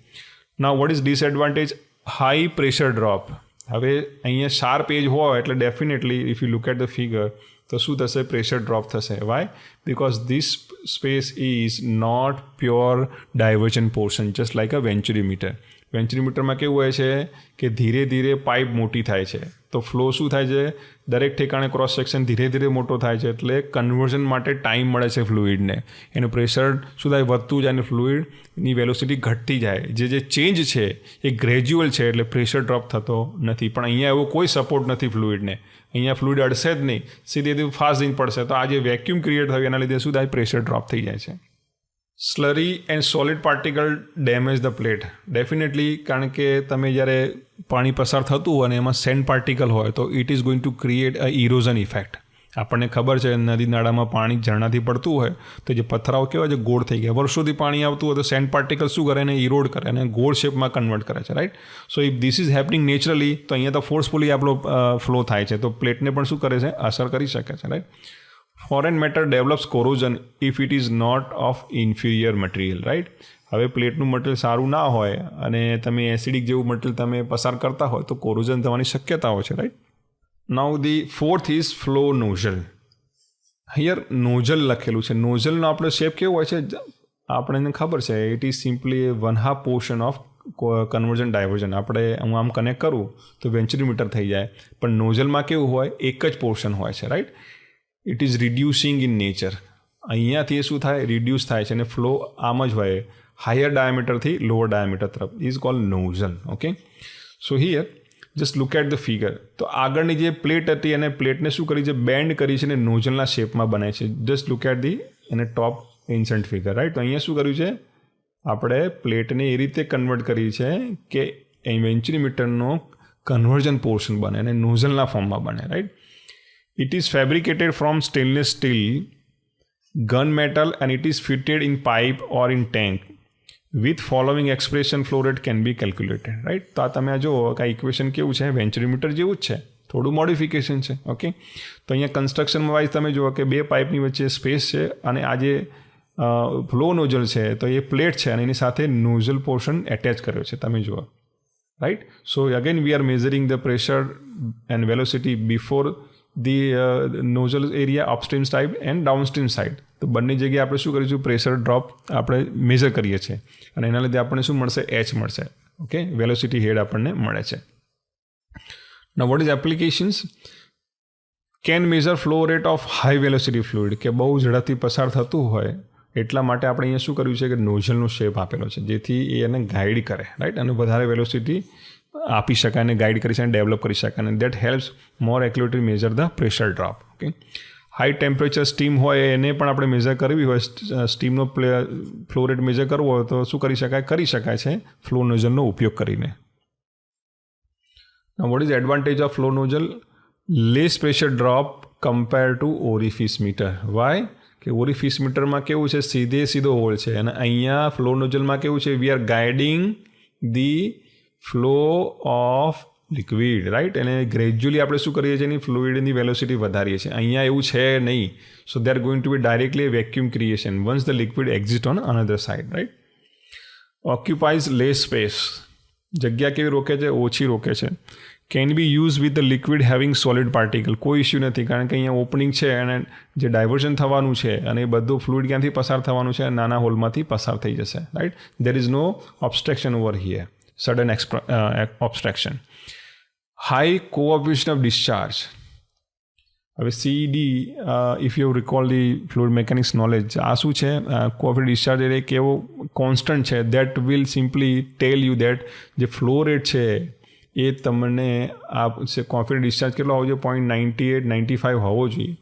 Now what is disadvantage? High pressure drop. હવે અહીંયા શાર્પ એજ હોય એટલે definitely if you look at the figure તો શું થશે? પ્રેશર ડ્રોપ થશે. Why? Because this space is not pure divergent portion, just like a venturimeter. વેન્ચ્યુરીમીટરમાં કેવું હોય છે કે ધીરે ધીરે પાઇપ મોટી થાય છે, તો ફ્લો શું થાય છે? દરેક ઠેકાણે ક્રોસ સેક્શન ધીરે ધીરે મોટો થાય છે, એટલે કન્વર્ઝન માટે ટાઈમ મળે છે ફ્લુઇડને. એનું પ્રેશર શું થાય? વધતું જાય અને ફ્લુઇડની વેલોસિટી ઘટતી જાય. જે ચેન્જ છે એ ગ્રેજ્યુઅલ છે, એટલે પ્રેશર ડ્રોપ થતો નથી. પણ અહીંયા એવો કોઈ સપોર્ટ નથી ફ્લુઇડને. અહીંયા ફ્લુઇડ અડશે જ નહીં, સીધી ફાસ્ટ જઈને પડશે. તો આ જે વેક્યુમ ક્રિએટ થયું એના લીધે શું થાય? પ્રેશર ડ્રોપ થઈ જાય છે. Slurry and solid particle damage the plate. Definitely, કારણ કે તમે જ્યારે પાણી પસાર થતું હોય અને એમાં સેન્ડ પાર્ટિકલ હોય તો it is going to create a erosion effect. આપણને ખબર છે નદી નાળામાં પાણી ઝરણાથી પડતું હોય તો જે પથરાઓ કેવા છે? ગોળ થઈ ગયા. વર્ષોથી પાણી આવતું હોય તો સેન્ડ પાર્ટિકલ શું કરે? એને ઇરોડ કરે અને ગોળ શેપમાં કન્વર્ટ કરે છે, right? So if this is happening naturally, તો અહીંયા તો ફોર્સફુલી આપણો ફ્લો થાય છે, તો પ્લેટને પણ શું કરે છે? અસર કરી શકે છે, right? Foreign matter develops corrosion if it is not of inferior material, right? હવે પ્લેટનું મટીરિયલ સારું ના હોય અને તમે એસિડિક જેવું મટીરિયલ તમે પસાર કરતા હોય તો કોરોઝન થવાની શક્યતાઓ છે, right? Now the fourth is flow nozzle. Here nozzle લખેલું છે. નોઝલનો આપણો શેપ કેવો હોય છે? આપણને ખબર છે, it is simply 1/2 portion of conversion diversion. આપણે હું આમ કનેક્ટ કરું તો વેન્ચ્યુરીમીટર થઈ જાય, પણ નોઝલમાં કેવું હોય? એક જ પોર્શન હોય છે, right? It is reducing in nature. અહીંયાથી શું થાય? રિડ્યુસ થાય છે અને ફ્લો આમ જ હોય, હાયર ડાયામીટરથી લોઅર ડાયામીટર તરફ. Is called nozzle. Okay, so here just look at the figure. તો આગળની જે પ્લેટ હતી એને પ્લેટને શું કરી છે? બેન્ડ કરી છે અને નોઝલના શેપમાં બનાવી છે. જસ્ટ લુક એટ ધી એને ટોપ ઇન્સન્ટ ફિગર, રાઈટ? તો અહીંયા શું કર્યું છે? આપણે પ્લેટને એ રીતે કન્વર્ટ કરી છે કે વેન્ચ્યુરીમીટરનો કન્વર્ઝન પોર્શન બને અને નોઝલના ફોર્મમાં બને, right? It is fabricated from stainless steel, gun metal, and it is fitted in pipe or in tank. With following expression, flow rate can be calculated, right? તો આ તમે જો આ ઇક્વેશન કેવું છે? વેન્ચ્યુરીમીટર જેવું જ છે, થોડું મોડિફિકેશન છે. ઓકે, તો અહીંયા કન્સ્ટ્રક્શન વાઇઝ તમે જુઓ કે બે પાઇપની વચ્ચે સ્પેસ છે અને આ જે ફ્લો નોઝલ છે તો એ પ્લેટ છે અને એની સાથે નોઝલ પોર્શન એટેચ કર્યો છે, તમે જુઓ, right? So again we are measuring the pressure and velocity before the nozzle area upstream side and downstream side. તો બંને જગ્યાએ આપણે શું કરીશું? પ્રેશર ડ્રોપ આપણે મેઝર કરીએ છીએ અને એના લીધે આપણને શું મળશે? એચ મળશે. ઓકે, વેલોસિટી હેડ આપણને મળે છે. નાઉ what is applications? Can measure flow rate of high velocity fluid. કે બહુ ઝડપથી પસાર થતું હોય એટલા માટે આપણે અહીંયા શું કર્યું છે કે નોઝલનો શેપ આપેલો છે જેથી એ એને ગાઈડ કરે, રાઈટ? અને વધારે વેલોસિટી આપી શકાય અને ગાઈડ કરી શકાય, ડેવલપ કરી શકાય, અને that helps more accurately measure the pressure drop. Okay, high temperature steam હોય એને પણ આપણે મેઝર કરવી હોય, સ્ટીમનો ફ્લો રેટ મેઝર કરવો હોય તો શું કરી શકાય? કરી શકાય છે ફ્લો નોઝલનો ઉપયોગ કરીને. Now what is advantage of flow nozzle? Less pressure drop compare to orifice meter. Why? કે ઓરિફિસ મીટરમાં કેવું છે? સીધો હોલ છે અને અહીંયા ફ્લો નોઝલમાં કેવું છે? We R guiding the flow of liquid, right? અને ગ્રેજ્યુઅલી આપણે શું કરીએ છીએ? એની ફ્લુઇડની વેલોસિટી વધારીએ છીએ. અહીંયા એવું છે નહીં. So they are going to be directly vacuum creation once the liquid exit on another side, right? Occupies less space. જગ્યા કેવી રોકે છે? ઓછી રોકે છે. Can be use with the liquid having solid particle. કોઈ ઇસ્યુ નથી કારણ કે અહીંયા ઓપનિંગ છે અને જે ડાયવર્ઝન થવાનું છે અને એ બધું ફ્લુઇડ ક્યાંથી પસાર થવાનું છે? નાના હોલમાંથી પસાર થઈ જશે, right? There is no obstruction over here, sudden obstruction. High coefficient of discharge. હવે CD, if you recall the fluid mechanics knowledge, આ શું છે? કોએફિશિયન્ટ ડિસ્ચાર્જ એટલે કેવો કોન્સ્ટન્ટ છે? That will simply tell you that જે ફ્લો રેટ છે એ તમને આ કોએફિશિયન્ટ ડિસ્ચાર્જ કેટલો હોવો જોઈએ? 0.98, 95 હોવો જોઈએ.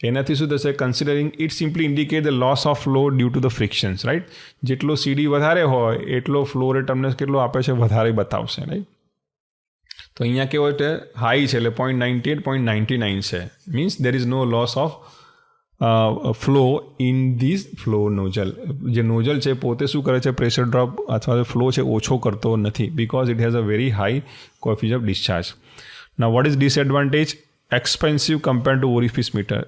એનાથી શું થશે? Considering it simply indicate the loss of flow due to the frictions, right? જેટલો CD વધારે હોય એટલો ફ્લો રેટ તમને કેટલો આપે છે? વધારે બતાવશે, રાઈટ? તો અહીંયા કેવો છે? હાઈ છે એટલે 0.98, 0.99 છે. Means there is no loss of flow in this flow nozzle. જે નોઝલ છે પોતે શું કરે છે? પ્રેશર ડ્રોપ અથવા ફ્લો છે ઓછો કરતો નથી because it has a very high coefficient of discharge. Now what is disadvantage? Expensive compare to orifice meter.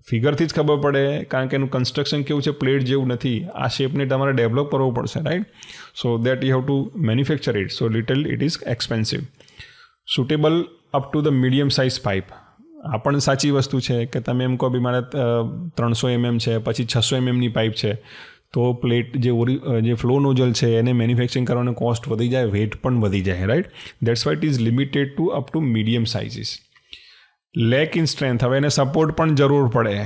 ફિગરથી જ ખબર પડે કારણ કે એનું કન્સ્ટ્રક્શન કેવું છે? પ્લેટ જેવું નથી. આ શેપને તમારે ડેવલપ કરવો પડશે, right? So that you have two manufacture it. So little it is expensive. Suitable up to the medium size pipe. આ પણ સાચી વસ્તુ છે કે તમે એમ કહો બી મારે 300 mm છે, પછી 600 mmની પાઇપ છે, તો પ્લેટ જે ફ્લો નોઝલ છે એને મેન્યુફેક્ચરિંગ કરવાનો કોસ્ટ વધી જાય, વેટ પણ વધી જાય, right. That's why it is limited to up to medium sizes. Lack in strength, હવે એને સપોર્ટ પણ જરૂર પડે.